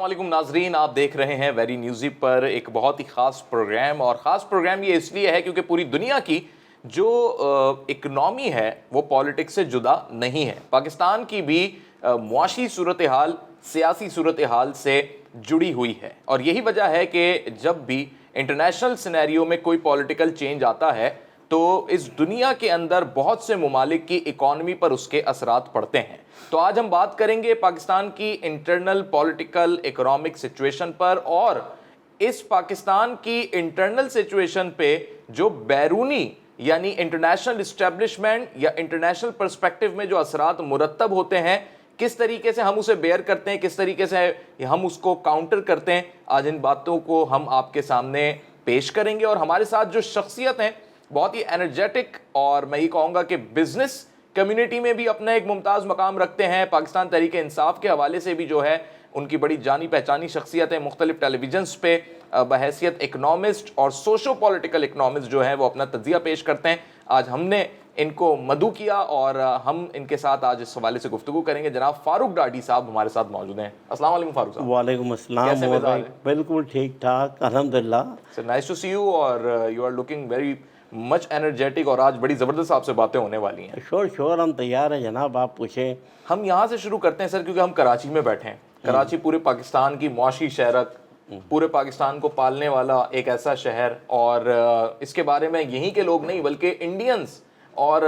علیکم ناظرین، آپ دیکھ رہے ہیں ویری نیوزی پر ایک بہت ہی خاص پروگرام، اور خاص پروگرام یہ اس لیے ہے کیونکہ پوری دنیا کی جو اکنامی ہے وہ پالیٹکس سے جدا نہیں ہے۔ پاکستان کی بھی معاشی صورتحال سیاسی صورتحال سے جڑی ہوئی ہے، اور یہی وجہ ہے کہ جب بھی انٹرنیشنل سینیریو میں کوئی پولیٹیکل چینج آتا ہے تو اس دنیا کے اندر بہت سے ممالک کی اکانومی پر اس کے اثرات پڑتے ہیں۔ تو آج ہم بات کریں گے پاکستان کی انٹرنل پولیٹیکل اکنامک سچویشن پر، اور اس پاکستان کی انٹرنل سچویشن پہ جو بیرونی یعنی انٹرنیشنل اسٹیبلشمنٹ یا انٹرنیشنل پرسپیکٹیو میں جو اثرات مرتب ہوتے ہیں، کس طریقے سے ہم اسے بیئر کرتے ہیں، کس طریقے سے ہم اس کو کاؤنٹر کرتے ہیں، آج ان باتوں کو ہم آپ کے سامنے پیش کریں گے۔ اور ہمارے ساتھ جو شخصیت ہیں بہت ہی انرجیٹک، اور میں یہ کہوں گا کہ بزنس کمیونٹی میں بھی اپنا ایک ممتاز مقام رکھتے ہیں، پاکستان تحریک انصاف کے حوالے سے بھی جو ہے ان کی بڑی جانی پہچانی شخصیت ہے، مختلف ٹیلی ویژنز پہ بحیثیت اکنامسٹ اور سوشو پولیٹیکل اکنامسٹ جو ہیں وہ اپنا تجزیہ پیش کرتے ہیں۔ آج ہم نے ان کو مدعو کیا اور ہم ان کے ساتھ آج اس حوالے سے گفتگو کریں گے۔ جناب فاروق ڈاڈی صاحب ہمارے ساتھ موجود ہیں۔ السلام علیکم فاروق صاحب۔ وعلیکم السلام۔ کیسے مزاج ہے؟ بالکل ٹھیک ٹھاک الحمدللہ۔ Sir nice to see you, اور you are looking very much energetic, اور آج بڑی زبردست آپ سے باتیں ہونے والی ہیں۔ شور ہم تیار ہیں جناب، آپ پوچھیں۔ ہم یہاں سے شروع کرتے ہیں سر، کیونکہ ہم کراچی میں بیٹھے ہیں۔ کراچی پورے پاکستان کی معاشی شہرت، پورے پاکستان کو پالنے والا ایک ایسا شہر، اور اس کے بارے میں یہیں کے لوگ نہیں بلکہ انڈینز اور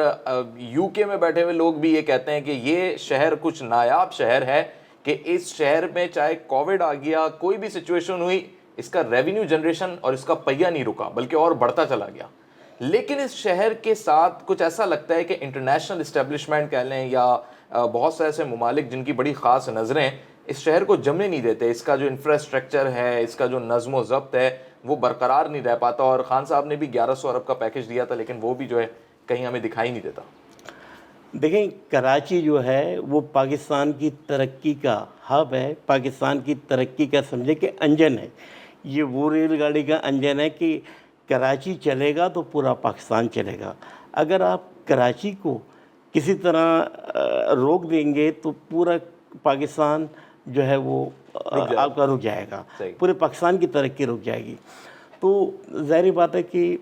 یو کے میں بیٹھے ہوئے لوگ بھی یہ کہتے ہیں کہ یہ شہر کچھ نایاب شہر ہے، کہ اس شہر میں چاہے کووڈ آ گیا، کوئی بھی سچویشن ہوئی، اس کا ریونیو جنریشن اور اس کا پہیہ نہیں رکا بلکہ اور بڑھتا چلا گیا۔ لیکن اس شہر کے ساتھ کچھ ایسا لگتا ہے کہ انٹرنیشنل اسٹیبلشمنٹ کہہ لیں یا بہت سے ایسے ممالک جن کی بڑی خاص نظریں اس شہر کو جمنے نہیں دیتے، اس کا جو انفراسٹرکچر ہے، اس کا جو نظم و ضبط ہے وہ برقرار نہیں رہ پاتا۔ اور خان صاحب نے بھی 1100 ارب کا پیکج دیا تھا، لیکن وہ بھی جو ہے کہیں ہمیں دکھائی نہیں دیتا۔ دیکھیں، کراچی جو ہے وہ پاکستان کی ترقی کا ہب ہے، پاکستان کی ترقی کا سمجھے کہ انجن ہے۔ یہ وہ ریل گاڑی کا انجن ہے کہ کراچی چلے گا تو پورا پاکستان چلے گا۔ اگر آپ کراچی کو کسی طرح روک دیں گے تو پورا پاکستان جو ہے وہ آپ کا رک جائے گا، پورے پاکستان کی ترقی رک جائے گی۔ تو ظاہری بات ہے کہ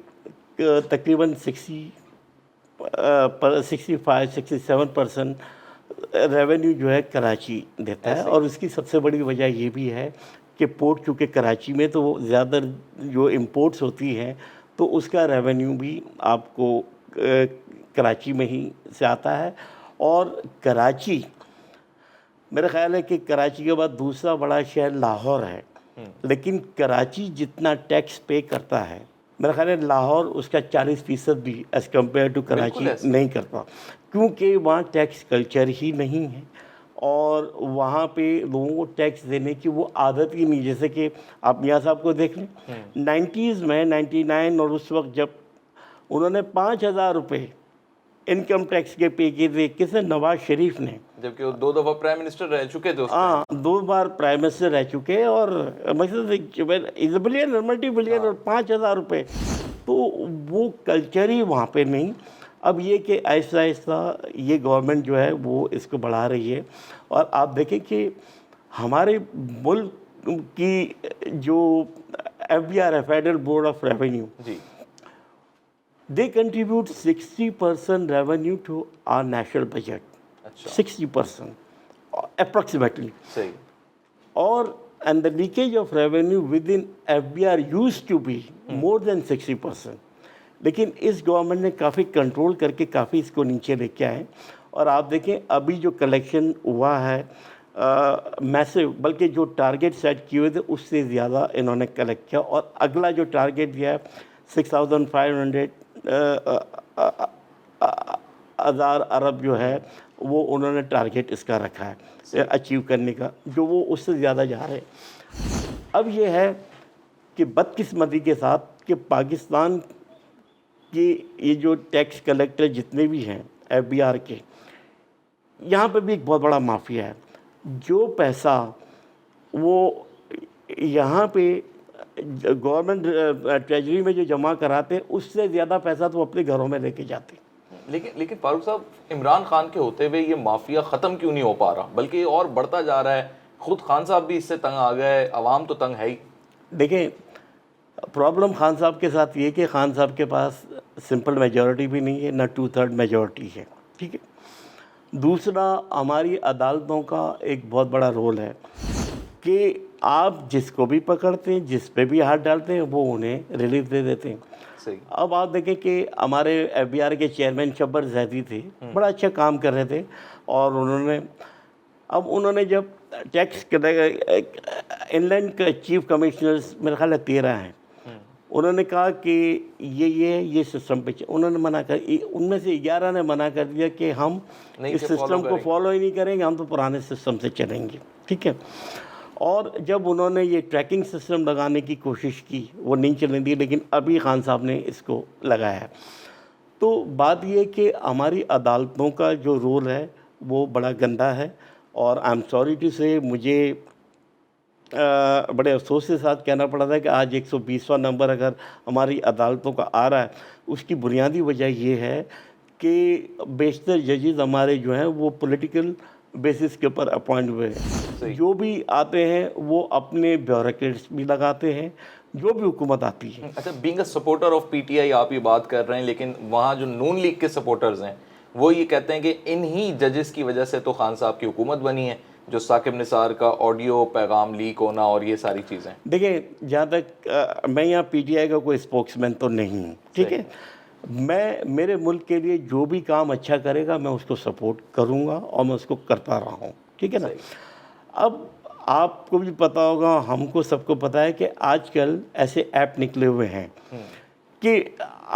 تقریباً 65-67% ریونیو جو ہے کراچی دیتا ہے، اور اس کی سب سے بڑی وجہ یہ بھی ہے کہ پورٹ چونکہ کراچی میں تو زیادہ جو امپورٹس ہوتی ہیں تو اس کا ریونیو بھی آپ کو کراچی میں ہی سے آتا ہے۔ اور کراچی، میرا خیال ہے کہ کراچی کے بعد دوسرا بڑا شہر لاہور ہے، لیکن کراچی جتنا ٹیکس پے کرتا ہے میرا خیال ہے لاہور اس کا 40% بھی ایز کمپیئر ٹو کراچی نہیں کرتا، کیونکہ وہاں ٹیکس کلچر ہی نہیں ہے، اور وہاں پہ لوگوں کو ٹیکس دینے کی وہ عادت ہی نہیں۔ جیسے کہ آپ میاں صاحب کو دیکھ لیں، 90s میں 99 اور اس وقت جب انہوں نے 5000 روپے انکم ٹیکس کے پے کیے تھے، کس نے؟ نواز شریف نے، جبکہ وہ 2 دفعہ پرائم منسٹر رہ چکے تھے۔ ہاں، 2 بار پرائم منسٹر رہ چکے، اور بلین ملٹی بلین، اور 5000 روپے، تو وہ کلچر ہی وہاں پہ نہیں۔ اب یہ کہ آہستہ آہستہ یہ گورنمنٹ جو ہے وہ اس کو بڑھا رہی ہے، اور آپ دیکھیں کہ ہمارے ملک کی جو FBR ہے، federal board of revenue, they contribute 60% revenue to our national budget. 60% approximately. Or and the leakage of revenue within FBR used to be more than 60%. لیکن اس گورنمنٹ نے کافی کنٹرول کر کے کافی اس کو نیچے لے کے آئے، اور آپ دیکھیں ابھی جو کلیکشن ہوا ہے میسو، بلکہ جو ٹارگیٹ سیٹ کیے ہوئے تھے اس سے زیادہ انہوں نے کلیکٹ کیا، اور اگلا جو ٹارگیٹ دیا ہے 6500 ہزار ارب جو ہے وہ انہوں نے ٹارگیٹ اس کا رکھا ہے اچیو کرنے کا، جو وہ اس سے زیادہ جا رہے ہیں۔ اب یہ ہے کہ بدقسمتی کے ساتھ کہ پاکستان کے یہ جو ٹیکس کلیکٹر جتنے بھی ہیں FBR کے، یہاں پہ بھی ایک بہت بڑا مافیا ہے۔ جو پیسہ وہ یہاں پہ گورنمنٹ ٹریجری میں جو جمع کراتے ہیں اس سے زیادہ پیسہ تو اپنے گھروں میں لے کے جاتے ہیں۔ لیکن فاروق صاحب، عمران خان کے ہوتے ہوئے یہ مافیا ختم کیوں نہیں ہو پا رہا، بلکہ یہ اور بڑھتا جا رہا ہے؟ خود خان صاحب بھی اس سے تنگ آ گئے, عوام تو تنگ ہے ہی. دیکھیں پرابلم خان صاحب کے ساتھ یہ کہ خان صاحب کے پاس سمپل میجورٹی بھی نہیں ہے, نہ 2/3 میجورٹی ہے, ٹھیک ہے. دوسرا ہماری عدالتوں کا ایک بہت بڑا رول ہے کہ آپ جس کو بھی پکڑتے ہیں, جس پہ بھی ہاتھ ڈالتے ہیں, وہ انہیں ریلیف دے دیتے ہیں. صحیح. اب آپ دیکھیں کہ ہمارے ایف بی آر کے چیئرمین شبر زیدی تھے, بڑا اچھا کام کر رہے تھے, اور انہوں نے جب ٹیکس ان لینڈ کا چیف کمشنرز میرا خیال ہے 13 ہیں, انہوں نے کہا کہ یہ سسٹم پہ انہوں نے منع کر, ان میں سے 11 نے منع کر دیا کہ ہم اس سسٹم کو فالو ہی نہیں کریں گے, ہم تو پرانے سسٹم سے چلیں گے, ٹھیک ہے. اور جب انہوں نے یہ ٹریکنگ سسٹم لگانے کی کوشش کی وہ نہیں چلنے دی, لیکن ابھی خان صاحب نے اس کو لگایا ہے. تو بات یہ کہ ہماری عدالتوں کا جو رول ہے وہ بڑا گندا ہے, اور آئی ایم سوری ٹو سے مجھے بڑے افسوس کے ساتھ کہنا پڑا تھا کہ آج 120واں نمبر اگر ہماری عدالتوں کا آ رہا ہے, اس کی بنیادی وجہ یہ ہے کہ بیشتر ججز ہمارے جو ہیں وہ پولیٹیکل بیسس کے اوپر اپوائنٹ ہوئے ہیں. جو بھی آتے ہیں وہ اپنے بیوروکریٹس بھی لگاتے ہیں, جو بھی حکومت آتی ہے. اچھا, being a supporter of P T I آپ یہ بات کر رہے ہیں, لیکن وہاں جو نون لیگ کے سپورٹرز ہیں وہ یہ کہتے ہیں کہ انہی ججز کی وجہ سے تو خان صاحب کی حکومت بنی ہے, جو ثاقب نثار کا آڈیو پیغام لیک ہونا اور یہ ساری چیزیں. دیکھیں جہاں تک میں یہاں پی ٹی آئی کا کوئی اسپوکس مین تو نہیں ہوں, ٹھیک ہے. میں میرے ملک کے لیے جو بھی کام اچھا کرے گا میں اس کو سپورٹ کروں گا, اور میں اس کو کرتا رہا ہوں, ٹھیک ہے نا. اب آپ کو بھی پتہ ہوگا, ہم کو سب کو پتہ ہے کہ آج کل ایسے ایپ نکلے ہوئے ہیں کہ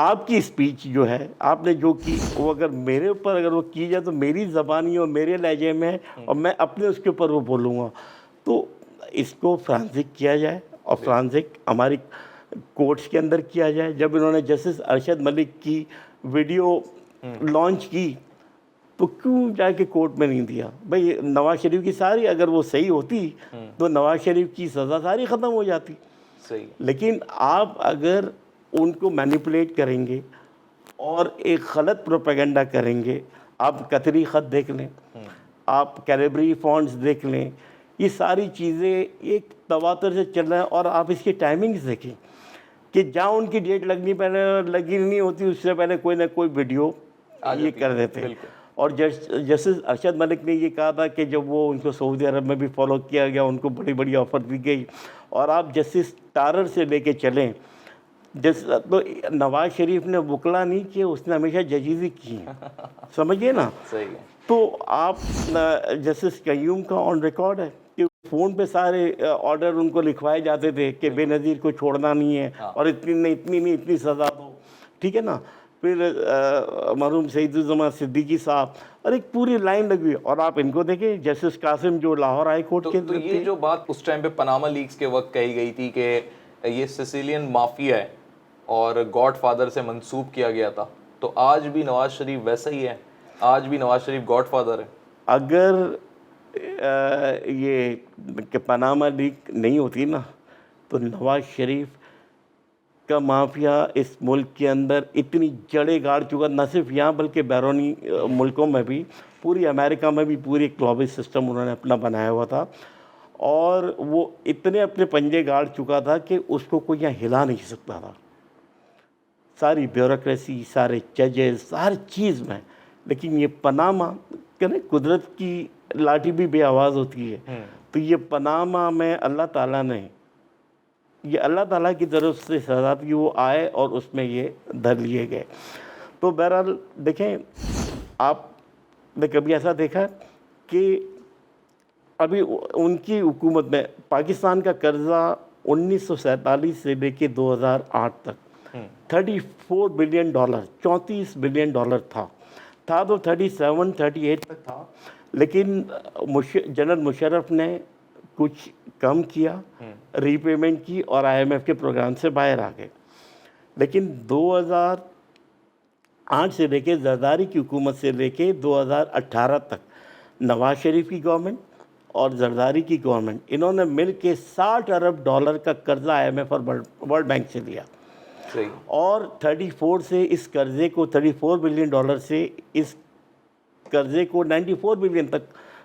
آپ کی اسپیچ جو ہے آپ نے جو کی وہ اگر میرے اوپر اگر وہ کی جائے تو میری زبانی اور میرے لہجے میں, اور میں اپنے اس کے اوپر وہ بولوں گا, تو اس کو فرانزک کیا جائے, اور فرانزک ہماری کورٹس کے اندر کیا جائے. جب انہوں نے جسٹس ارشد ملک کی ویڈیو لانچ کی تو کیوں جا کے کورٹ میں نہیں دیا؟ بھئی نواز شریف کی ساری اگر وہ صحیح ہوتی تو نواز شریف کی سزا ساری ختم ہو جاتی. صحیح. لیکن آپ اگر ان کو مینیپولیٹ کریں گے اور ایک غلط پروپیگنڈا کریں گے, آپ قطری خط دیکھ لیں, آپ کیلیبری فونٹس دیکھ لیں, یہ ساری چیزیں ایک تواتر سے چل رہا ہے. اور آپ اس کی ٹائمنگز دیکھیں کہ جہاں ان کی ڈیٹ لگی نہیں ہوتی اس سے پہلے کوئی نہ کوئی ویڈیو یہ کر دیتے ہیں. اور جسٹس ارشد ملک نے یہ کہا تھا کہ جب وہ ان کو سعودی عرب میں بھی فالو کیا گیا, ان کو بڑی بڑی آفر دی گئی, اور آپ جسٹس ٹارر سے لے کے چلیں, تو نواز شریف نے وکلا نہیں کیا, اس نے ہمیشہ ججیزی کی ہیں, سمجھیے نا. تو آپ جسٹس قیوم کا آن ریکارڈ ہے کہ فون پہ سارے آرڈر ان کو لکھوائے جاتے تھے کہ بے نظیر کو چھوڑنا نہیں ہے, اور اتنی سزا دو, ٹھیک ہے نا. پھر مرحوم سعید الزمان صدیقی صاحب, اور ایک پوری لائن لگی ہوئی. اور آپ ان کو دیکھیں جسٹس قاسم جو لاہور ہائی کورٹ کے تو یہ جو بات اس ٹائم پہ پاناما لیکس کے وقت کہی گئی تھی کہ یہ سیسیلین مافیا ہے اور گاڈ فادر سے منسوب کیا گیا تھا, تو آج بھی نواز شریف ویسا ہی ہے, آج بھی نواز شریف گاڈ فادر ہے. اگر یہ کہ پاناما لیک نہیں ہوتی نا تو نواز شریف کا مافیا اس ملک کے اندر اتنی جڑیں گاڑ چکا, نہ صرف یہاں بلکہ بیرونی ملکوں میں بھی, پوری امریکہ میں بھی پوری ایک گلوبل سسٹم انہوں نے اپنا بنایا ہوا تھا, اور وہ اتنے اپنے پنجے گاڑ چکا تھا کہ اس کو کوئی یہاں ہلا نہیں سکتا تھا. ساری بیوروکریسی, سارے ججز, ہر چیز میں. لیکن یہ پاناما کہ قدرت کی لاٹھی بھی بے آواز ہوتی ہے, تو یہ پاناما میں اللہ تعالیٰ نے, یہ اللہ تعالیٰ کی طرف سے سزا تھی, وہ آئے اور اس میں یہ دھر لیے گئے. تو بہرحال دیکھیں, آپ نے کبھی ایسا دیکھا کہ ابھی ان کی حکومت میں پاکستان کا قرضہ 1947 سے لے کے 2008 تک 34 بلین ڈالر, 34 بلین ڈالر تھا تو 37-38 تک تھا. لیکن جنرل مشرف نے کچھ کم کیا, ری پیمنٹ کی, اور آئی ایم ایف کے پروگرام سے باہر آ گئے. لیکن 2008 سے لے کے زرداری کی حکومت سے لے کے 2018 تک نواز شریف کی گورنمنٹ اور زرداری کی گورنمنٹ, انہوں نے مل کے 60 ارب ڈالر کا قرضہ آئی ایم ایف اور ورلڈ بینک سے لیا. اور 34 سے اس قرضے کو 34 بلین ڈالر سے اس قرضے کو 94 بلین تک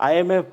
IMF,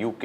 UK,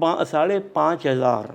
5,500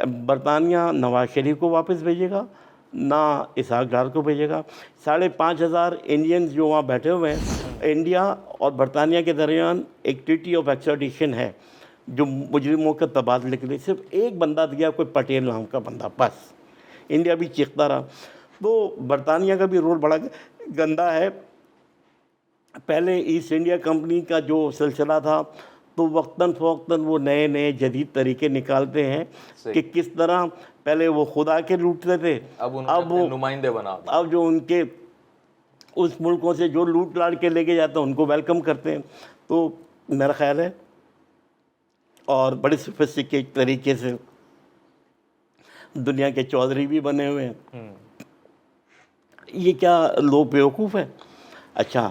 برطانیہ نواز شریف کو واپس بھیجے گا نہ اسحاق ڈار کو بھیجے گا. 5,500 انڈینز جو وہاں بیٹھے ہوئے ہیں، انڈیا اور برطانیہ کے درمیان ایک ٹریٹی آف ایکسٹریڈیشن ہے جو مجرموں کے تبادلے کے لیے صرف ایک بندہ دیا، کوئی پٹیل نام کا بندہ، بس. انڈیا بھی چیختا رہا. تو برطانیہ کا بھی رول بڑا گندا ہے. پہلے ایسٹ انڈیا کمپنی کا جو سلسلہ تھا تو وقتاً فوقتاً وہ نئے نئے جدید طریقے نکالتے ہیں کہ کس طرح پہلے وہ خدا کے لوٹتے تھے، اب وہ نمائندے بنا دیں. اب جو ان کے اس ملکوں سے جو لوٹ لاٹ کے لے کے جاتے ہیں ان کو ویلکم کرتے ہیں. تو میرا خیال ہے اور بڑے سوفسٹیکیٹ طریقے سے دنیا کے چودھری بھی بنے ہوئے ہیں. یہ کیا لوگ بیوقوف ہیں؟ اچھا،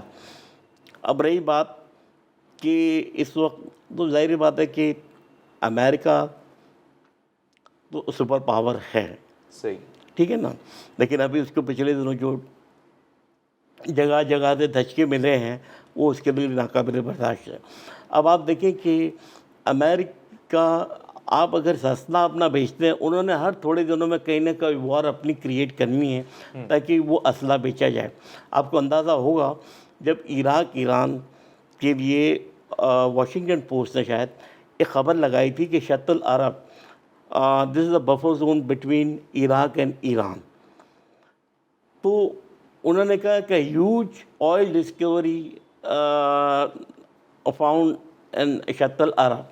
اب رہی بات کہ اس وقت تو ظاہری بات ہے کہ امریکہ تو سپر پاور ہے، صحیح، ٹھیک ہے نا، لیکن ابھی اس کو پچھلے دنوں جو جگہ جگہ سے دھچکے ملے ہیں وہ اس کے لیے ناقابل برداشت ہے. اب آپ دیکھیں کہ امریکہ آپ اگر اسلحہ اپنا بیچتے ہیں، انہوں نے ہر تھوڑے دنوں میں کہیں نہ کہیں وار اپنی کریٹ کرنی ہے تاکہ وہ اسلحہ بیچا جائے. آپ کو اندازہ ہوگا جب عراق ایران کے لیے واشنگٹن پوسٹ نے شاید ایک خبر لگائی تھی کہ شط العرب this is a buffer zone between Iraq and Iran, تو انہوں نے کہا کہ huge oil discovery found in شط العرب.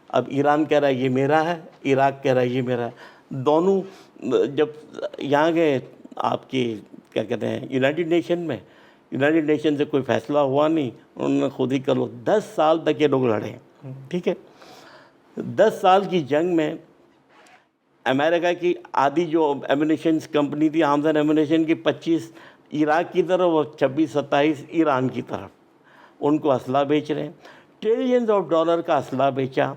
اب ایران کہہ رہا ہے یہ میرا ہے، عراق کہہ رہا ہے یہ میرا ہے. دونوں جب یہاں گئے آپ کے کیا کہتے ہیں یونائٹڈ نیشن سے کوئی فیصلہ ہوا نہیں، انہوں نے خود ہی کر لو. 10 سال تک یہ لوگ لڑے ہیں، ٹھیک ہے. 10 سال کی جنگ میں امریکہ کی آدھی جو ایمونیشنز کمپنی تھی حامزن ایمونیشن کی 25 عراق کی طرف اور 26-27 ایران کی طرف ان کو اسلحہ بیچ رہے ہیں. ٹریلینز آف ڈالر کا اسلحہ بیچا.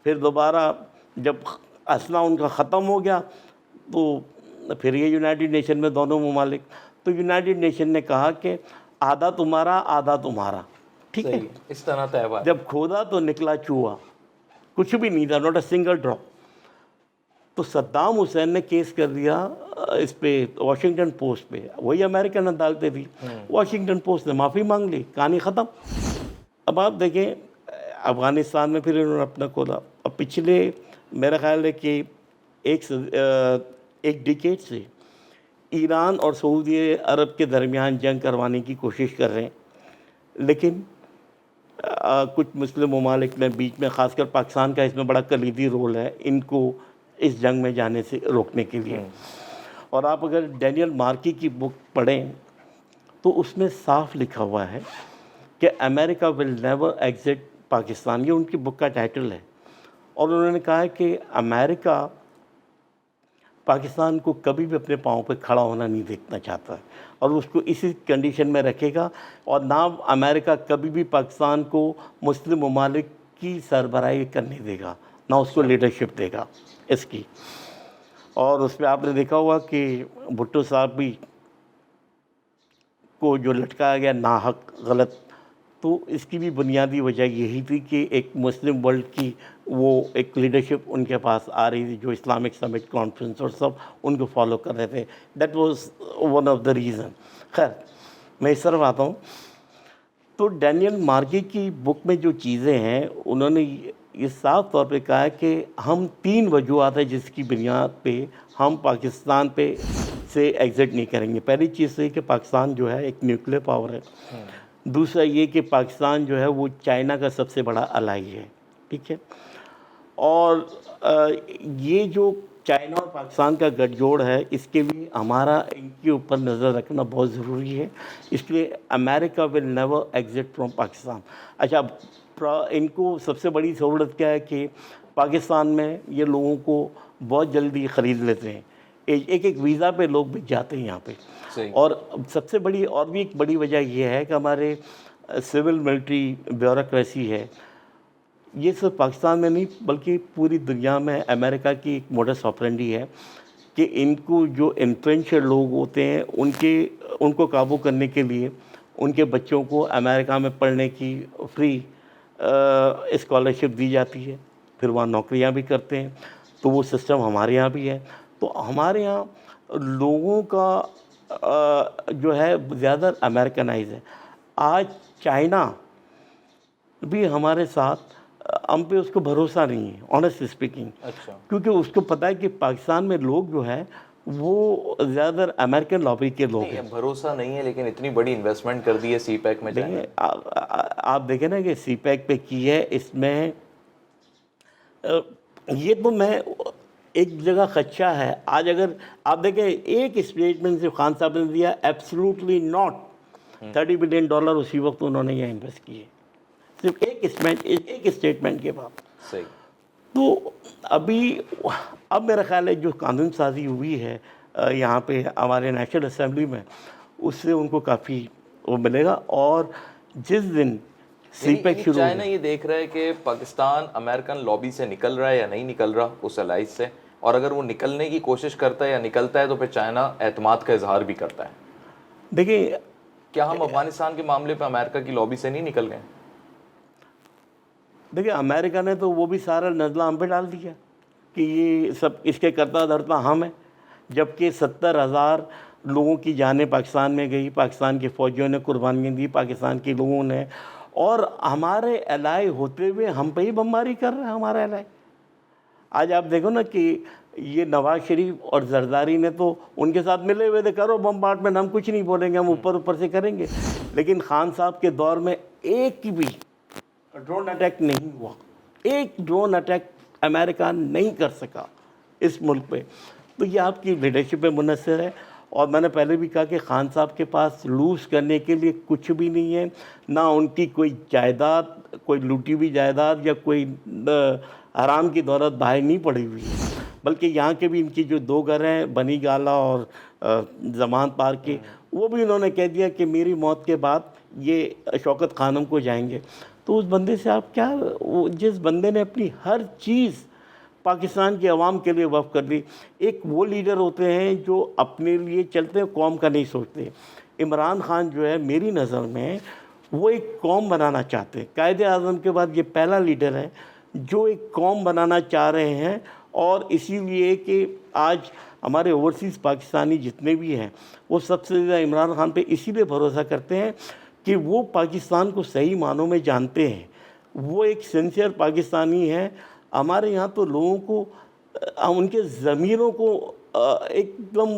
پھر دوبارہ جب اسلحہ ان کا ختم ہو گیا تو پھر یہ یونائٹڈ نیشن میں دونوں ممالک، تو یونائٹڈ نیشن نے کہا کہ آدھا تمہارا آدھا تمہارا، ٹھیک ہے. اس طرح طے ہوا. جب کھودا تو نکلا چوہا، کچھ بھی نہیں تھا، ناٹ اے سنگل ڈراپ. تو صدام حسین نے کیس کر دیا اس پہ واشنگٹن پوسٹ پہ. وہی امریکن عدالتیں تھیں. واشنگٹن پوسٹ نے معافی مانگ لی، کہانی ختم. اب آپ دیکھیں افغانستان میں پھر انہوں نے اپنا کھولا. اب پچھلے میرا خیال ہے کہ ایک ڈیکیڈ سے ایران اور سعودی عرب کے درمیان جنگ کروانے کی کوشش کر رہے ہیں، لیکن کچھ مسلم ممالک نے بیچ میں، خاص کر پاکستان کا اس میں بڑا کلیدی رول ہے ان کو اس جنگ میں جانے سے روکنے کے لیے. اور آپ اگر ڈینیل مارکی کی بک پڑھیں تو اس میں صاف لکھا ہوا ہے کہ امریکہ ول نیور ایگزٹ پاکستان، یہ ان کی بک کا ٹائٹل ہے. اور انہوں نے کہا ہے کہ امریکہ پاکستان کو کبھی بھی اپنے پاؤں پہ کھڑا ہونا نہیں دیکھنا چاہتا ہے اور اس کو اسی کنڈیشن میں رکھے گا. اور نہ امریکہ کبھی بھی پاکستان کو مسلم ممالک کی سربراہی کرنے دے گا، نہ اس کو لیڈرشپ دے گا اس کی. اور اس پہ آپ نے دیکھا ہوا کہ بھٹو صاحب بھی کو جو لٹکایا گیا ناحق غلط، تو اس کی بھی بنیادی وجہ یہی تھی کہ ایک مسلم ورلڈ کی وہ ایک لیڈرشپ ان کے پاس آ رہی تھی جو اسلامک سمٹ کانفرنس اور سب ان کو فالو کر رہے تھے. That was one of the reason. خیر میں اس طرف آتا ہوں. تو ڈینیل مارکی کی بک میں جو چیزیں ہیں انہوں نے یہ صاف طور پہ کہا ہے کہ ہم 3 وجوہات ہیں جس کی بنیاد پہ ہم پاکستان پہ سے ایگزٹ نہیں کریں گے. پہلی چیز یہ کہ پاکستان جو ہے ایک نیوکلیر پاور ہے. دوسرا یہ کہ پاکستان جو ہے وہ چائنا کا سب سے بڑا الائی ہے، ٹھیک ہے. اور یہ جو چائنا اور پاکستان کا گٹھ جوڑ ہے اس کے لیے ہمارا ان کے اوپر نظر رکھنا بہت ضروری ہے. اس لیے America will never exit from Pakistan. اچھا، ان کو سب سے بڑی سہولت کیا ہے کہ پاکستان میں یہ لوگوں کو بہت جلدی خرید لیتے ہیں. ایک ویزا پہ لوگ بھی جاتے ہیں یہاں پہ. اور سب سے بڑی اور بھی ایک بڑی وجہ یہ ہے کہ ہمارے سول ملٹری بیوروکریسی ہے، یہ صرف پاکستان میں نہیں بلکہ پوری دنیا میں امریکہ کی ایک موڈس آپرینڈی ہے کہ ان کو جو انفلوئنشل لوگ ہوتے ہیں ان کو قابو کرنے کے لیے ان کے بچوں کو امریکہ میں پڑھنے کی فری اسکالرشپ دی جاتی ہے، پھر وہاں نوکریاں بھی کرتے ہیں. تو وہ سسٹم ہمارے یہاں بھی ہے. تو ہمارے یہاں لوگوں کا جو ہے زیادہ امریکنائز ہے. آج چائنا بھی ہمارے ساتھ، ہم پہ اس کو بھروسہ نہیں ہے آنیسٹلی اسپیکنگ، اچھا. کیونکہ اس کو پتہ ہے کہ پاکستان میں لوگ جو ہے وہ زیادہ امریکن لابی کے لوگ ہیں. نہیں بھروسہ نہیں ہے، لیکن اتنی بڑی انویسٹمنٹ کر دی ہے سی پیک میں چائنا دیکھیں نے. آپ دیکھیں نا کہ سی پیک پہ کی ہے، اس میں یہ تو میں ایک جگہ خدشہ ہے. آج اگر آپ دیکھیں ایک اسٹیٹمنٹ جو خان صاحب نے دیا، ایبسلیوٹلی ناٹ $30 بلین اسی وقت انہوں نے یہاں انویسٹ کیے، صرف ایک اسٹیٹمنٹ کے بعد. صحیح. تو اب میرا خیال ہے جو قانون سازی ہوئی ہے یہاں پہ ہمارے نیشنل اسمبلی میں، اس سے ان کو کافی وہ ملے گا. اور جس دن سی پیک شروع چائنا یہ دیکھ رہا ہے کہ پاکستان امریکن لابی سے نکل رہا ہے یا نہیں نکل رہا اس الائنس سے، اور اگر وہ نکلنے کی کوشش کرتا ہے یا نکلتا ہے تو پھر چائنا اعتماد کا اظہار بھی کرتا ہے. دیکھیں کیا ہم افغانستان کے معاملے پہ امریکہ کی لابی سے نہیں نکل گئے؟ دیکھیں امریکہ نے تو وہ بھی سارا نزلہ ہم پہ ڈال دیا کہ یہ سب اس کے کرتا دھرتا ہم ہیں، جبکہ 70,000 لوگوں کی جانیں پاکستان میں گئی، پاکستان کے فوجیوں نے قربانیاں دی، پاکستان کے لوگوں نے، اور ہمارے الائی ہوتے ہوئے ہم پہ ہی بمباری کر رہے ہیں ہمارا الائی. آج آپ دیکھو نا کہ یہ نواز شریف اور زرداری نے تو ان کے ساتھ ملے ہوئے تھے، کرو بمبارڈمنٹ، ہم کچھ نہیں بولیں گے، ہم اوپر سے کریں گے. لیکن خان صاحب کے دور میں ایک بھی ڈرون اٹیک نہیں ہوا، ایک ڈرون اٹیک امریکہ نہیں کر سکا اس ملک پہ. تو یہ آپ کی لیڈرشپ پہ منحصر ہے. اور میں نے پہلے بھی کہا کہ خان صاحب کے پاس لوز کرنے کے لیے کچھ بھی نہیں ہے، نہ ان کی کوئی جائیداد، کوئی لوٹی ہوئی جائیداد یا کوئی حرام کی دولت باہر نہیں پڑی ہوئی ہے. بلکہ یہاں کے بھی ان کی جو 2 گھر ہیں، بنی گالا اور زمان پارک کے، وہ بھی انہوں نے کہہ دیا کہ میری موت کے بعد یہ شوکت خانم کو جائیں گے. تو اس بندے سے آپ کیا، جس بندے نے اپنی ہر چیز پاکستان کی عوام کے لیے وقف کر دی. ایک وہ لیڈر ہوتے ہیں جو اپنے لیے چلتے ہیں، قوم کا نہیں سوچتے. عمران خان جو ہے میری نظر میں وہ ایک قوم بنانا چاہتے ہیں. قائد اعظم کے بعد یہ پہلا لیڈر ہے جو ایک قوم بنانا چاہ رہے ہیں. اور اسی لیے کہ آج ہمارے اوورسیز پاکستانی جتنے بھی ہیں وہ سب سے زیادہ عمران خان پہ اسی لیے بھروسہ کرتے ہیں کہ وہ پاکستان کو صحیح معنوں میں جانتے ہیں، وہ ایک سنسیئر پاکستانی ہے. ہمارے یہاں تو لوگوں کو ان کے ضمیروں کو ایک دم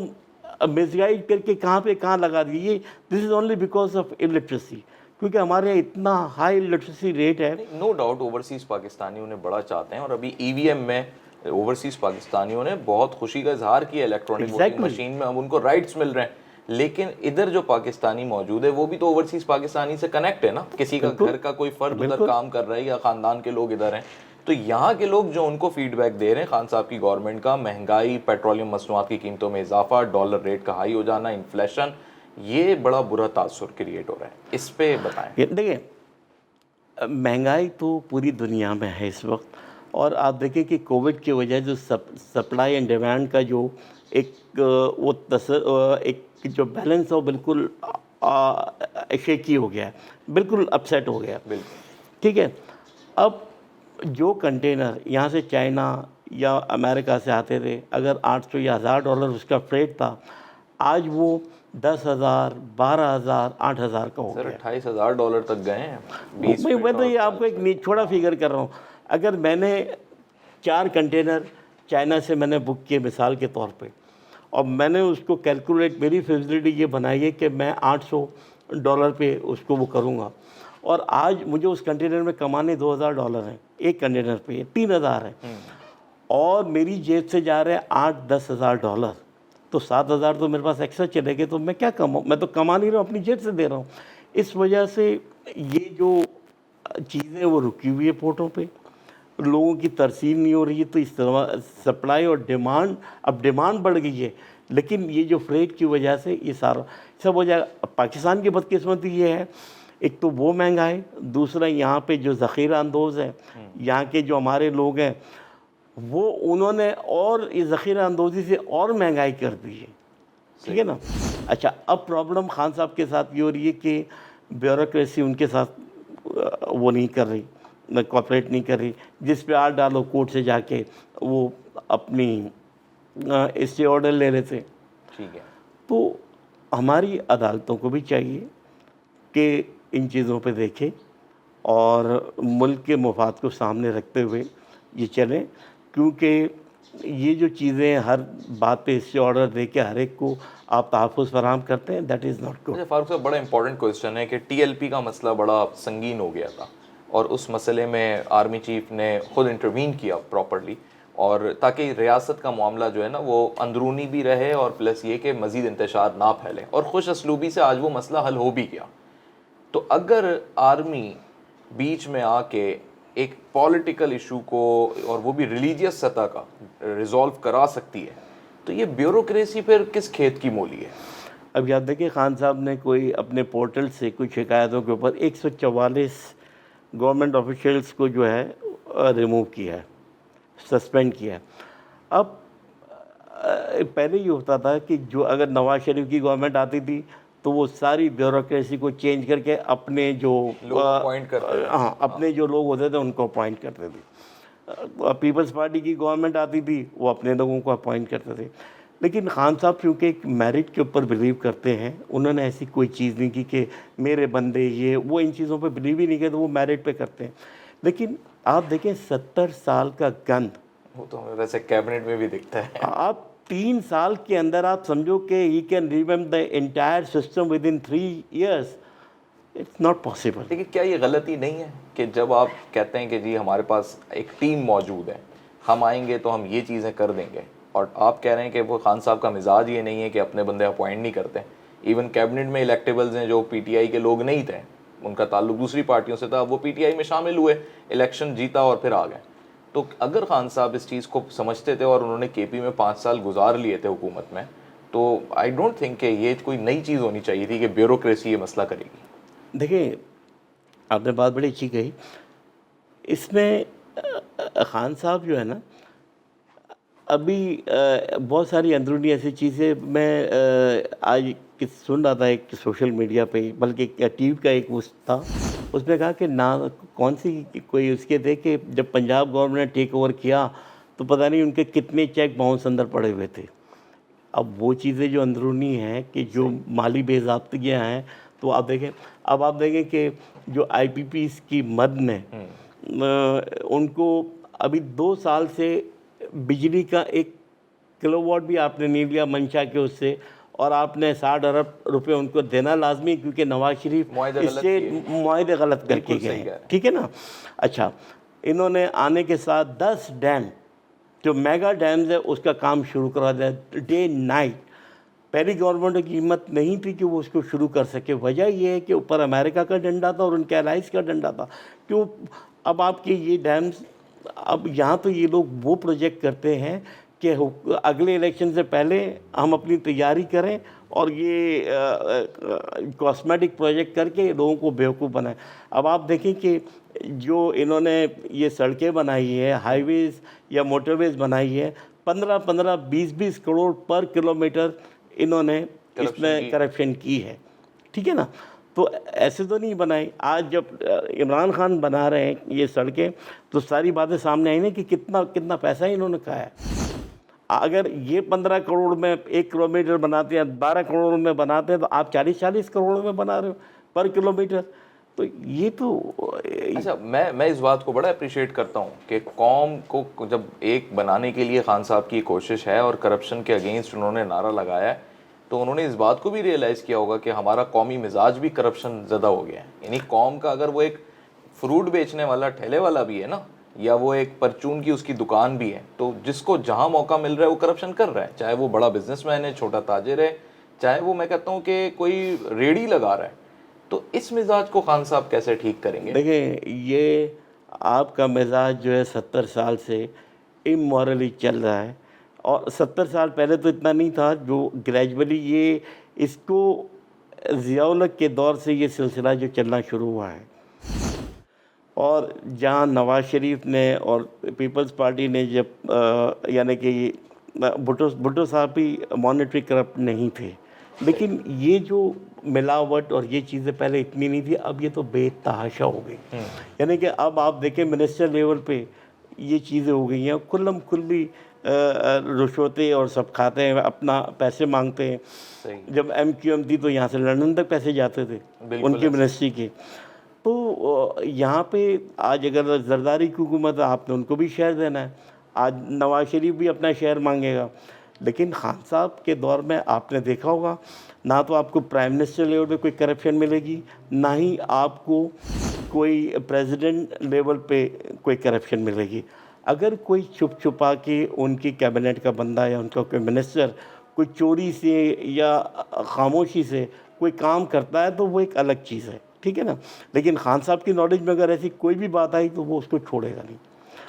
مس گائیڈ کر کے کہاں لگا دیے. This is only because of illiteracy، کیونکہ ہمارے یہاں اتنا ہائی لٹریسی ریٹ ہے. نو ڈاؤٹ اوورسیز پاکستانیوں نے بڑا چاہتے ہیں، اور ابھی ای وی ایم میں اوورسیز پاکستانیوں نے بہت خوشی کا اظہار کیا الیکٹرانک ووٹنگ مشین میں، اب ان کو رائٹس مل رہے ہیں. لیکن ادھر جو پاکستانی موجود ہے وہ بھی تو اوورسیز پاکستانی سے کنیکٹ ہے نا. کسی کا گھر کا کوئی فرد ادھر کام کر رہا ہے یا خاندان کے لوگ ادھر ہیں، تو یہاں کے لوگ جو ان کو فیڈ بیک دے رہے ہیں خان صاحب کی گورنمنٹ کا، مہنگائی، پیٹرولیم مصنوعات کی قیمتوں میں اضافہ، ڈالر ریٹ کا ہائی ہو جانا، انفلیشن، یہ بڑا برا تاثر کریٹ ہو رہا ہے. اس پہ بتائیں. دیکھیں مہنگائی تو پوری دنیا میں ہے اس وقت، اور آپ دیکھیں کہ کووڈ کی وجہ جو سپلائی اینڈ ڈیمانڈ کا جو ایک جو بیلنس ہے وہ بالکل شیکی ہو گیا ہے، بالکل اپسیٹ ہو گیا. بالکل ٹھیک ہے. اب جو کنٹینر یہاں سے چائنا یا امریکہ سے آتے تھے، اگر $800 یا $1000 اس کا فریٹ تھا، آج وہ 10,000 12,000 8,000 کا ہو سر. گیا. $28,000 تک گئے ہیں. میں تو یہ آپ کو ایک چھوٹا فگر کر رہا ہوں. اگر میں نے 4 کنٹینر چائنا سے میں نے بک کیے مثال کے طور پہ، اور میں نے اس کو کیلکولیٹ، میری فیسلٹی یہ بنائی ہے کہ میں $800 پہ اس کو وہ کروں گا، اور آج مجھے اس کنٹینر میں کمانے $2,000 ہیں ایک کنٹینر پہ، 3,000 ہیں، اور میری جیب سے جا رہے ہیں $8-10,000، تو $7,000 تو میرے پاس ایکسٹرا چلے گئے. تو میں کیا کماؤں؟ میں تو کما نہیں رہا ہوں، اپنی جیب سے دے رہا ہوں. اس وجہ سے یہ جو چیزیں وہ رکی ہوئی ہے پورٹوں پہ، لوگوں کی ترسیل نہیں ہو رہی ہے. تو اس طرح سپلائی اور ڈیمانڈ، اب ڈیمانڈ بڑھ گئی ہے، لیکن یہ جو فریٹ کی وجہ سے یہ سارا سب ہو جائے گا. پاکستان کی بدقسمتی یہ ہے، ایک تو وہ مہنگا ہے، دوسرا یہاں پہ جو ذخیرہ اندوز ہے، یہاں کے جو ہمارے لوگ ہیں، وہ انہوں نے اور اس ذخیرہ اندوزی سے اور مہنگائی کر دی ہے. ٹھیک ہے نا. اچھا، اب پرابلم خان صاحب کے ساتھ یہ ہو رہی ہے کہ بیوروکریسی ان کے ساتھ وہ نہیں کر رہی، کوآپریٹ نہیں کر رہی، جس پہ آر ڈالو کورٹ سے جا کے وہ اپنی اسٹے آرڈر لے رہے تھے. ٹھیک ہے. تو ہماری عدالتوں کو بھی چاہیے کہ ان چیزوں پہ دیکھیں اور ملک کے مفاد کو سامنے رکھتے ہوئے یہ چلیں, کیونکہ یہ جو چیزیں ہر بات پہ اسٹے آرڈر دے کے ہر ایک کو آپ تحفظ فراہم کرتے ہیں, دیٹ از ناٹ گڈ. اچھا فاروق صاحب, بڑا امپورٹنٹ کویشچن ہے کہ ٹی ایل پی کا مسئلہ بڑا سنگین ہو گیا تھا اور اس مسئلے میں آرمی چیف نے خود انٹروین کیا پراپرلی, اور تاکہ ریاست کا معاملہ جو ہے نا وہ اندرونی بھی رہے اور پلس یہ کہ مزید انتشار نہ پھیلے, اور خوش اسلوبی سے آج وہ مسئلہ حل ہو بھی گیا. تو اگر آرمی بیچ میں آ کے ایک پولیٹیکل ایشو کو اور وہ بھی ریلیجیس سطح کا ریزالو کرا سکتی ہے, تو یہ بیوروکریسی پھر کس کھیت کی مولی ہے؟ اب یاد دیکھیں خان صاحب نے کوئی اپنے پورٹل سے کچھ شکایتوں کے اوپر 144 گورنمنٹ آفیشیلس کو جو ہے ریموو کیا ہے, سسپینڈ کیا ہے. اب پہلے یہ ہوتا تھا کہ جو اگر نواز شریف کی گورنمنٹ آتی تھی تو وہ ساری بیوروکریسی کو چینج کر کے اپنے جو اپنے جو لوگ ہوتے تھے ان کو اپوائنٹ کرتے تھے. پیپلز پارٹی کی گورنمنٹ آتی تھی وہ اپنے لوگوں کو اپوائنٹ کرتے تھے. لیکن خان صاحب چونکہ ایک میرٹ کے اوپر بلیو کرتے ہیں, انہوں نے ایسی کوئی چیز نہیں کی کہ میرے بندے یہ وہ ان چیزوں پہ بلیو ہی نہیں کرتے, وہ میرٹ پہ کرتے ہیں. لیکن آپ دیکھیں 70 سال کا گند, وہ تو ہمیں ویسے کیبنٹ میں بھی دکھتا ہے. آپ 3 سال کے اندر آپ سمجھو کہ he can revamp the entire system with in 3 years. It's not possible. لیکن کیا یہ غلطی نہیں ہے کہ جب آپ کہتے ہیں کہ جی ہمارے پاس ایک ٹیم موجود ہے, ہم آئیں گے تو ہم یہ چیزیں کر دیں گے, اور آپ کہہ رہے ہیں کہ وہ خان صاحب کا مزاج یہ نہیں ہے کہ اپنے بندے اپوائنٹ نہیں کرتے. ایون کیبنٹ میں الیکٹیبلز ہیں جو پی ٹی آئی کے لوگ نہیں تھے, ان کا تعلق دوسری پارٹیوں سے تھا, وہ پی ٹی آئی میں شامل ہوئے, الیکشن جیتا اور پھر آ گئے. تو اگر خان صاحب اس چیز کو سمجھتے تھے اور انہوں نے کے پی میں 5 سال گزار لیے تھے حکومت میں, تو آئی ڈونٹ تھنک کہ یہ کوئی نئی چیز ہونی چاہیے تھی کہ بیوروکریسی یہ مسئلہ کرے گی. دیکھیں آپ نے بات بڑی اچھی کہی. اس میں خان صاحب جو ہے نا, ابھی بہت ساری اندرونی ایسی چیزیں میں آج سن رہا تھا ایک سوشل میڈیا پہ, بلکہ ٹی وی کا ایک وہ تھا, اس میں کہا کہ نہ کون سی کوئی اس کے تھے کہ جب پنجاب گورنمنٹ نے ٹیک اوور کیا تو پتہ نہیں ان کے کتنے چیک باؤنس اندر پڑے ہوئے تھے. اب وہ چیزیں جو اندرونی ہیں کہ جو مالی بے ضابطگیاں ہیں, تو آپ دیکھیں اب آپ دیکھیں کہ جو آئی پی پیز کی مد میں ان کو ابھی 2 سال سے بجلی کا 1 کلو واٹ بھی آپ نے نہیں لیا منشا کے اس سے, اور آپ نے 60 ارب روپے ان کو دینا لازمی, کیونکہ نواز شریف اس سے معاہدے غلط کر کے گئے. ٹھیک ہے نا. اچھا, انہوں نے آنے کے ساتھ 10 ڈیم جو میگا ڈیمز ہے اس کا کام شروع کرا دیا ڈے نائٹ. پہلی گورنمنٹ کی ہمت نہیں تھی کہ وہ اس کو شروع کر سکے. وجہ یہ ہے کہ اوپر امریکہ کا ڈنڈا تھا اور ان کے الائز کا ڈنڈا تھا. کیوں اب آپ کے یہ ڈیمز, اب یہاں تو یہ لوگ وہ پروجیکٹ کرتے ہیں کہ اگلے الیکشن سے پہلے ہم اپنی تیاری کریں اور یہ کاسمیٹک پروجیکٹ کر کے لوگوں کو بیوقوف بنائیں. اب آپ دیکھیں کہ جو انہوں نے یہ سڑکیں بنائی ہے, ہائی ویز یا موٹر ویز بنائی ہے, 15-20 کروڑ پر کلومیٹر انہوں نے اس میں کرپشن کی ہے. ٹھیک ہے نا. تو ایسے تو نہیں بنائی. آج جب عمران خان بنا رہے ہیں یہ سڑکیں تو ساری باتیں سامنے آئی نا کہ کتنا پیسہ انہوں نے کہا ہے. اگر یہ 15 کروڑ میں 1 کلومیٹر بناتے ہیں, 12 کروڑ میں بناتے ہیں, تو آپ 40 کروڑ میں بنا رہے ہو پر کلومیٹر. تو یہ تو اچھا, میں اس بات کو بڑا اپریشیٹ کرتا ہوں کہ قوم کو جب ایک بنانے کے لیے خان صاحب کی کوشش ہے اور کرپشن کے اگینسٹ انہوں نے نعرہ لگایا ہے, تو انہوں نے اس بات کو بھی ریئلائز کیا ہوگا کہ ہمارا قومی مزاج بھی کرپشن زدہ ہو گیا ہے. یعنی قوم کا اگر وہ ایک فروٹ بیچنے والا ٹھیلے والا بھی ہے نا, یا وہ ایک پرچون کی اس کی دکان بھی ہے, تو جس کو جہاں موقع مل رہا ہے وہ کرپشن کر رہا ہے, چاہے وہ بڑا بزنس مین ہے, چھوٹا تاجر ہے, چاہے وہ میں کہتا ہوں کہ کوئی ریڑھی لگا رہا ہے. تو اس مزاج کو خان صاحب کیسے ٹھیک کریں گے؟ دیکھیں یہ آپ کا مزاج جو ہے 70 سال سے امورلی چل رہا ہے, اور 70 سال پہلے تو اتنا نہیں تھا. جو گریجولی یہ اس کو ضیاء الحق کے دور سے یہ سلسلہ جو چلنا شروع ہوا ہے, اور جہاں نواز شریف نے اور پیپلز پارٹی نے جب یعنی کہ بھٹو صاحب بھی مانیٹری کرپٹ نہیں تھے, لیکن یہ جو ملاوٹ اور یہ چیزیں پہلے اتنی نہیں تھی, اب یہ تو بے تحاشا ہو گئی. یعنی کہ اب آپ دیکھیں منسٹر لیول پہ یہ چیزیں ہو گئی ہیں, کھلم کھلی رشوتیں اور سب کھاتے ہیں، اپنا پیسے مانگتے ہیں. صحیح. جب MQM تھی تو یہاں سے لندن تک پیسے جاتے تھے بالکل ان کی ایسا. منسٹری کے. تو یہاں پہ آج اگر زرداری کی حکومت ہے، آپ نے ان کو بھی شیئر دینا ہے. آج نواز شریف بھی اپنا شیئر مانگے گا. لیکن خان صاحب کے دور میں آپ نے دیکھا ہوگا، نہ تو آپ کو پرائم منسٹر لیول پہ کوئی کرپشن ملے گی، نہ ہی آپ کو کوئی پریزیڈنٹ لیول پہ کوئی کرپشن ملے گی. اگر کوئی چھپ چھپا کے ان کی کیبنٹ کا بندہ یا ان کا کوئی منسٹر کوئی چوری سے یا خاموشی سے کوئی کام کرتا ہے تو وہ ایک الگ چیز ہے، ٹھیک ہے نا. لیکن خان صاحب کی نالج میں اگر ایسی کوئی بھی بات آئی تو وہ اس کو چھوڑے گا نہیں.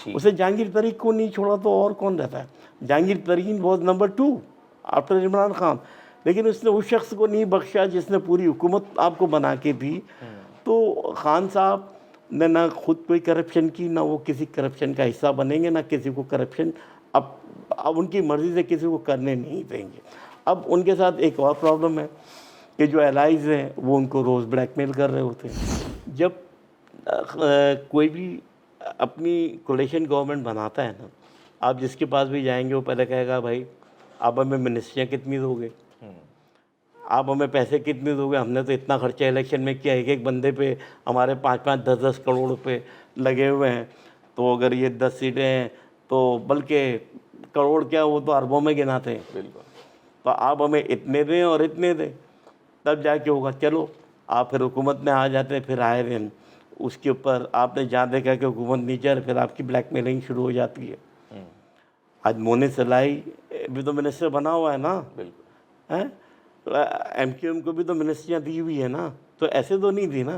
ٹھیک. اسے جہانگیر تاریخ کو نہیں چھوڑا تو اور کون رہتا ہے؟ جہانگیر تاریخ was number 2 after Imran Khan. لیکن اس نے اس شخص کو نہیں بخشا جس نے پوری حکومت آپ کو بنا کے دی. تو خان صاحب نے نہ خود کوئی کرپشن کی، نہ وہ کسی کرپشن کا حصہ بنیں گے، نہ کسی کو کرپشن اب ان کی مرضی سے کسی کو کرنے نہیں دیں گے. اب ان کے ساتھ ایک اور پرابلم ہے کہ جو الائز ہیں وہ ان کو روز بلیک میل کر رہے ہوتے ہیں. جب کوئی بھی اپنی کولیشن گورنمنٹ بناتا ہے نا، آپ جس کے پاس بھی جائیں گے وہ پہلے کہے گا بھائی آپ ہمیں منسٹریاں کتنی دو گے، آپ ہمیں پیسے کتنے دو گے، ہم نے تو اتنا خرچہ الیکشن میں کیا، ایک ایک بندے پہ ہمارے 5-5 10-10 کروڑ روپے لگے ہوئے ہیں. تو اگر یہ 10 سیٹیں ہیں تو بلکہ کروڑ کیا وہ تو اربوں میں گناتے ہیں. بالکل. تو آپ ہمیں اتنے دیں اور اتنے دیں تب جا کے ہوگا. چلو آپ پھر حکومت میں آ جاتے ہیں، پھر آئے دن اس کے اوپر آپ نے جہاں دیکھا کہ حکومت نیچے ہے، پھر آپ کی بلیک میلنگ شروع ہو جاتی ہے. آج مونس سلائی بھی تو منسٹر بنا ہوا ہے نا، بالکل. MQM کو بھی تو منسٹریاں دی ہوئی ہے نا، تو ایسے تو نہیں دی نا.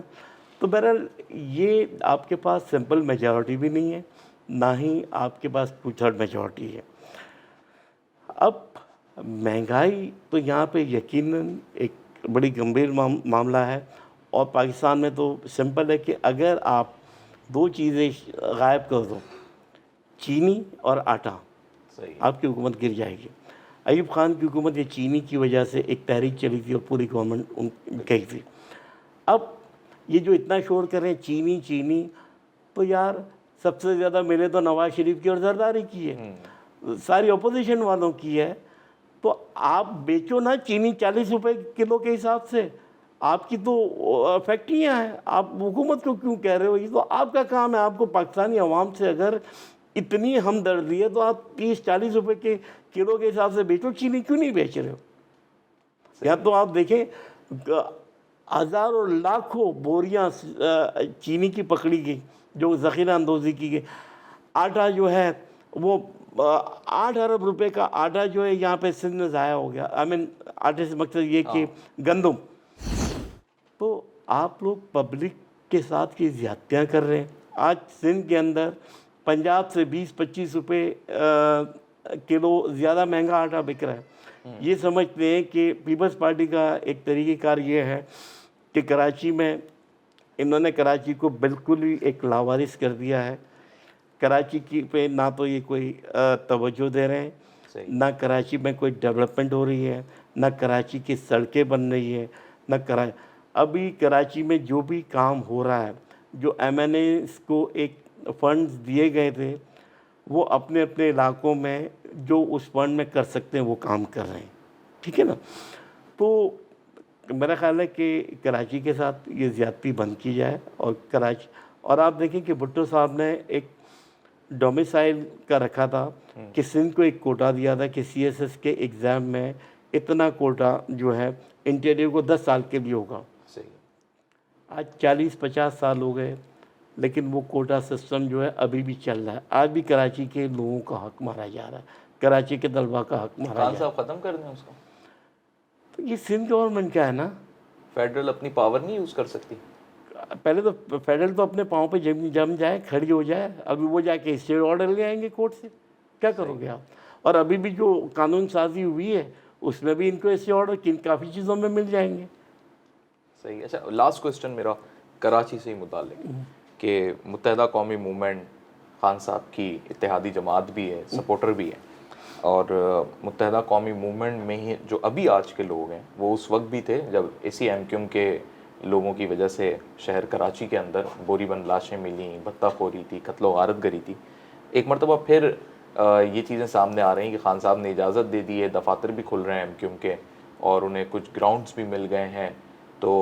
تو بہرحال یہ آپ کے پاس سمپل میجورٹی بھی نہیں ہے، نہ ہی آپ کے پاس 2/3 میجورٹی ہے. اب مہنگائی تو یہاں پہ یقیناً ایک بڑی گمبھیر معاملہ ہے. اور پاکستان میں تو سمپل ہے کہ اگر آپ 2 چیزیں غائب کر دو، چینی اور آٹا، صحیح. آپ کی حکومت گر جائے گی. ایوب خان کی حکومت یہ چینی کی وجہ سے ایک تحریک چلی تھی اور پوری گورنمنٹ گئی تھی. اب یہ جو اتنا شور کر رہے ہیں چینی چینی، تو یار سب سے زیادہ ملے تو نواز شریف کی اور زرداری کی ہے، ساری اپوزیشن والوں کی ہے. تو آپ بیچو نا چینی 40 روپے کلو کے حساب سے، آپ کی تو فیکٹریاں ہیں، آپ حکومت کو کیوں کہہ رہے ہو؟ یہ تو آپ کا کام ہے. آپ کو پاکستانی عوام سے اگر اتنی ہمدردی ہے تو آپ 30-40 روپے کے کلو کے حساب سے بیچو. چینی کیوں نہیں بیچ رہے ہو؟ یا تو آپ دیکھیں ہزاروں لاکھوں بوریاں چینی کی پکڑی گئی جو ذخیرہ اندوزی کی گئی. آٹا جو ہے وہ 8 ارب روپے کا آٹا جو ہے یہاں پہ سندھ میں ضائع ہو گیا. آٹے سے مقصد یہ کہ گندم. تو آپ لوگ پبلک کے ساتھ کی زیادتیاں کر رہے ہیں. آج سندھ کے اندر پنجاب سے 20-25 روپے کلو زیادہ مہنگا آٹا بک رہا ہے. یہ سمجھتے ہیں کہ پیپلز پارٹی کا ایک طریقہ کار یہ ہے کہ کراچی میں انہوں نے کراچی کو بالکل ہی ایک لاوارث کر دیا ہے. کراچی کی پہ نہ تو یہ کوئی توجہ دے رہے ہیں، نہ کراچی میں کوئی ڈیولپمنٹ ہو رہی ہے، نہ کراچی کی سڑکیں بن رہی ہے، نہ ابھی کراچی میں جو بھی کام ہو رہا ہے، جو MNAs کو ایک فنڈز دیے گئے تھے وہ اپنے اپنے علاقوں میں جو اس فنڈ میں کر سکتے ہیں وہ کام کر رہے ہیں. ٹھیک ہے نا. تو میرا خیال ہے کہ کراچی کے ساتھ یہ زیادتی بند کی جائے. اور آپ دیکھیں کہ بھٹو صاحب نے ایک ڈومیسائل کا رکھا تھا کہ سندھ کو ایک کوٹا دیا تھا کہ CSS کے ایگزام میں اتنا کوٹا جو ہے انٹیریئر کو 10 سال کے لیے ہوگا. آج 40-50 سال ہو گئے لیکن وہ کوٹا سسٹم جو ہے ابھی بھی چل رہا ہے. آج بھی کراچی کے لوگوں کا حق مارا جا رہا ہے، کراچی کے طلبہ کا حق مارا جا رہا ہے. خان صاحب ختم کر دیں اس کو. تو یہ سندھ گورنمنٹ کا ہے نا، فیڈرل اپنی پاور نہیں یوز کر سکتی. پہلے تو فیڈرل تو اپنے پاؤں پہ جم جائے، کھڑی ہو جائے. ابھی وہ جا کے اسٹے آرڈر لے آئیں گے کورٹ سے، کیا کرو گے آپ؟ اور ابھی بھی جو قانون سازی ہوئی ہے اس میں بھی ان کو اسٹے آرڈر کافی چیزوں میں مل جائیں گے. صحیح. اچھا لاسٹ کوسچن میرا کراچی سے ہی متعلق کہ متحدہ قومی موومنٹ خان صاحب کی اتحادی جماعت بھی ہے، سپورٹر بھی ہے، اور متحدہ قومی موومنٹ میں ہی جو ابھی آج کے لوگ ہیں وہ اس وقت بھی تھے جب اسی MQM کے لوگوں کی وجہ سے شہر کراچی کے اندر بوری بند لاشیں ملیں، بھتہ خوری تھی، قتل و غارت گری تھی. ایک مرتبہ پھر یہ چیزیں سامنے آ رہی ہیں کہ خان صاحب نے اجازت دے دی ہے, دفاتر بھی کھل رہے ہیں MQM کے, اور انہیں کچھ گراؤنڈز بھی مل گئے ہیں, تو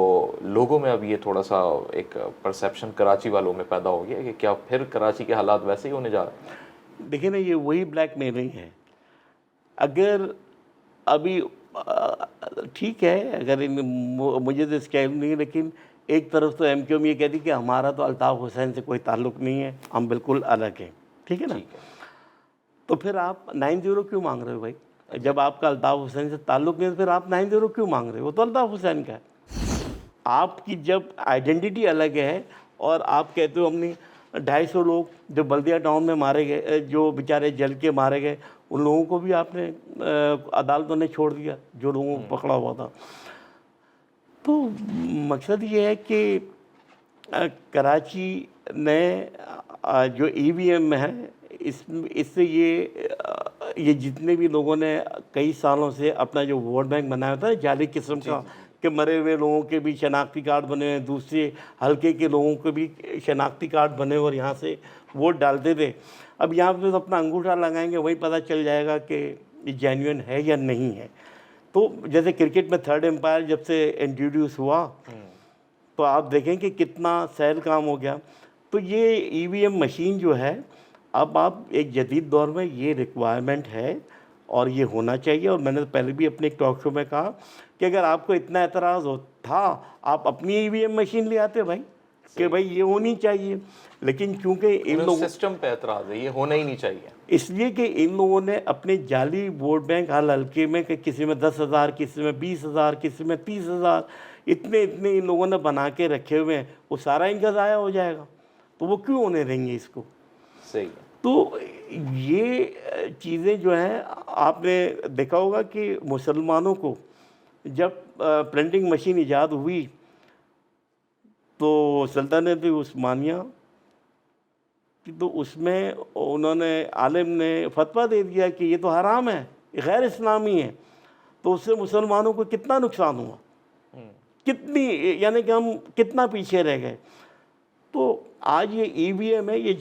لوگوں میں اب یہ تھوڑا سا ایک پرسیپشن کراچی والوں میں پیدا ہو گیا کہ کیا پھر کراچی کے حالات ویسے ہی ہونے جا رہے ہیں؟ دیکھیں نا, یہ وہی بلیک میلنگ ہے. اگر ابھی ٹھیک ہے, اگر مجھے تو اس کا علم نہیں ہے, لیکن ایک طرف تو MQM یہ کہتی کہ ہمارا تو الطاف حسین سے کوئی تعلق نہیں ہے, ہم بالکل الگ ہیں, ٹھیک ہے نا. تو پھر آپ 9-0 کیوں مانگ رہے ہو بھائی؟ جب آپ کا الطاف حسین سے تعلق نہیں ہے تو پھر آپ 9-0 کیوں مانگ رہے ہو؟ وہ تو الطاف حسین کا ہے. آپ کی جب آئیڈینٹی الگ ہے اور آپ کہتے ہو ہم نے 250 لوگ جو بلدیہ ٹاؤن میں مارے گئے, جو بیچارے جل کے مارے گئے, ان لوگوں کو بھی آپ نے عدالتوں نے چھوڑ دیا جو لوگوں کو پکڑا ہوا تھا. تو مقصد یہ ہے کہ کراچی نے جو EVM ہے, اس سے یہ جتنے بھی لوگوں نے کئی سالوں سے اپنا جو ووٹ بینک بنایا تھا جعلی قسم کا, کہ مرے ہوئے لوگوں کے بھی شناختی کارڈ بنے ہوئے, دوسرے حلقے کے لوگوں کے بھی شناختی کارڈ بنے ہوئے اور یہاں سے ووٹ ڈالتے تھے. اب یہاں پہ اپنا انگوٹھا لگائیں گے, وہی پتہ چل جائے گا کہ یہ جینوئن ہے یا نہیں ہے. تو جیسے کرکٹ میں 3rd امپائر جب سے انٹروڈیوس ہوا تو آپ دیکھیں کہ کتنا سہل کام ہو گیا. تو یہ EVM مشین جو ہے, اب آپ ایک جدید دور میں یہ ریکوائرمنٹ ہے اور یہ ہونا چاہیے. اور میں نے پہلے بھی اپنے ایک ٹاک شو میں کہا کہ اگر آپ کو اتنا اعتراض تھا, آپ اپنی EVM مشین لے آتے بھائی, کہ بھائی یہ ہونی چاہیے. لیکن چونکہ ان لوگوں سسٹم پہ اعتراض ہے, یہ ہونا ہی نہیں چاہیے, اس لیے کہ ان لوگوں نے اپنے جعلی ووٹ بینک ہر حلقے میں, کہ کسی میں 10,000, کسی میں 20,000, کسی میں 30,000, اتنے ان لوگوں نے بنا کے رکھے ہوئے ہیں, وہ سارا ان کا ضائع ہو جائے گا. تو وہ کیوں ہونے دیں گے اس کو؟ صحیح ہے. تو یہ چیزیں جو ہیں, آپ نے دیکھا ہوگا کہ مسلمانوں کو جب پرنٹنگ مشین ایجاد ہوئی تو سلطنت عثمانیہ, تو اس میں انہوں نے, عالم نے فتویٰ دے دیا کہ یہ تو حرام ہے, یہ غیر اسلامی ہے. تو اس سے مسلمانوں کو کتنا نقصان ہوا, کتنی, یعنی کہ ہم کتنا پیچھے رہ گئے. تو آج یہ EVM ہے, یہ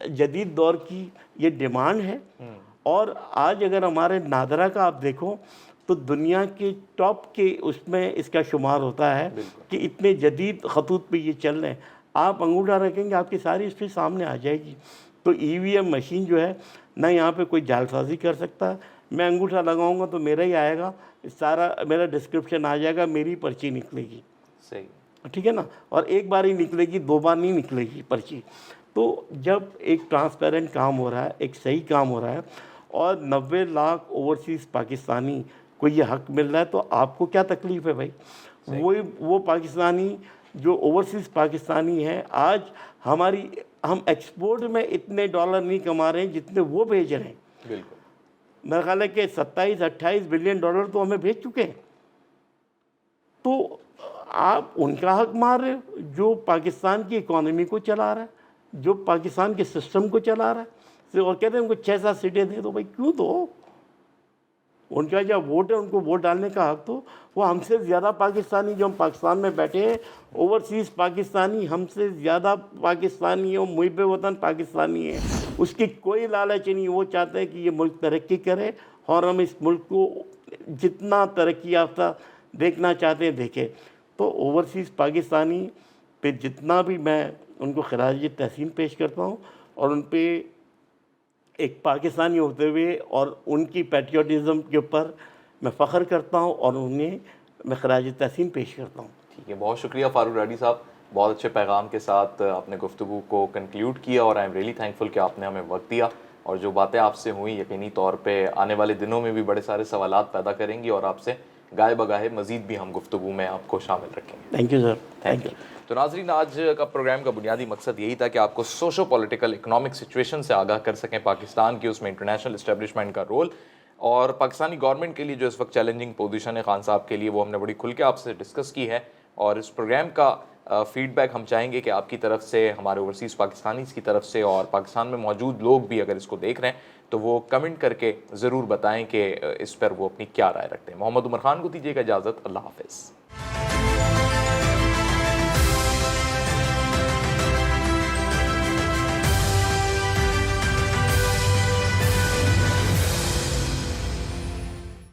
جدید دور کی یہ ڈیمانڈ ہے. اور آج اگر ہمارے نادرا کا آپ دیکھو تو دنیا کے ٹاپ کے اس میں اس کا شمار ہوتا ہے کہ اتنے جدید خطوط پہ یہ چل رہے ہیں. آپ انگوٹھا رکھیں گے, آپ کی ساری ہسٹری سامنے آ جائے گی. تو EVM مشین جو ہے, نہ یہاں پہ کوئی جعل سازی کر سکتا ہے. میں انگوٹھا لگاؤں گا تو میرا ہی آئے گا, سارا میرا ڈسکرپشن آ جائے گا, میری پرچی نکلے گی. صحیح, ٹھیک ہے نا. اور ایک بار ہی نکلے گی, 2 بار نہیں نکلے گی پرچی. تو جب ایک ٹرانسپیرنٹ کام ہو رہا ہے, ایک صحیح کام ہو رہا ہے, اور 90 لاکھ اوورسیز پاکستانی کو یہ حق مل رہا ہے, تو آپ کو کیا تکلیف ہے بھائی؟ وہ پاکستانی جو اوورسیز پاکستانی ہیں, آج ہم ایکسپورٹ میں اتنے ڈالر نہیں کما رہے ہیں جتنے وہ بھیج رہے ہیں. بالکل. میرا خیال ہے کہ 27-28 بلین ڈالر تو ہمیں بھیج چکے ہیں. تو آپ ان کا حق مار رہے ہو جو پاکستان کی اکانومی کو چلا رہا ہے, جو پاکستان کے سسٹم کو چلا رہا ہے. اور کہتے ہیں ان کو 6-7 سیٹیں دے دو. بھائی کیوں دو؟ ان کا جب ووٹ ہے, ان کو ووٹ ڈالنے کا حق. تو وہ ہم سے زیادہ پاکستانی, جو ہم پاکستان میں بیٹھے ہیں, اوورسیز پاکستانی ہم سے زیادہ پاکستانی ہیں, محب وطن پاکستانی ہیں. اس کی کوئی لالچ نہیں. وہ چاہتے ہیں کہ یہ ملک ترقی کرے, اور ہم اس ملک کو جتنا ترقی یافتہ دیکھنا چاہتے ہیں دیکھیں. تو اوورسیز پاکستانی پہ جتنا بھی میں ان کو خراج تحسین پیش کرتا ہوں, اور ان پہ ایک پاکستانی ہوتے ہوئے اور ان کی پیٹریوٹزم کے اوپر میں فخر کرتا ہوں, اور انہیں میں خراج تحسین پیش کرتا ہوں. ٹھیک ہے, بہت شکریہ فاروق ڈاڈی صاحب, بہت اچھے پیغام کے ساتھ آپ نے گفتگو کو کنکلیوڈ کیا, اور آئی ایم ریئلی تھینکفل کہ آپ نے ہمیں وقت دیا. اور جو باتیں آپ سے ہوئیں یقینی طور پہ آنے والے دنوں میں بھی بڑے سارے سوالات پیدا کریں گی, اور آپ سے گاہے بگاہے مزید بھی ہم گفتگو میں آپ کو شامل رکھیں گے. Thank you sir. Thank you. تو ناظرین, آج کا پروگرام کا بنیادی مقصد یہی تھا کہ آپ کو سوشو پولیٹیکل اکنامک سچویشن سے آگاہ کر سکیں, پاکستان کی اس میں انٹرنیشنل اسٹیبلشمنٹ کا رول, اور پاکستانی گورنمنٹ کے لیے جو اس وقت چیلنجنگ پوزیشن ہے خان صاحب کے لیے, وہ ہم نے بڑی کھل کے آپ سے ڈسکس کی ہے. اور اس پروگرام کا فیڈ بیک ہم چاہیں گے کہ آپ کی طرف سے, ہمارے اوورسیز پاکستانیز کی طرف سے, اور پاکستان میں موجود لوگ بھی اگر اس کو دیکھ رہے ہیں تو وہ کمنٹ کر کے ضرور بتائیں کہ اس پر وہ اپنی کیا رائے رکھتے ہیں. محمد عمر خان کو دیجیے گا اجازت. اللہ حافظ.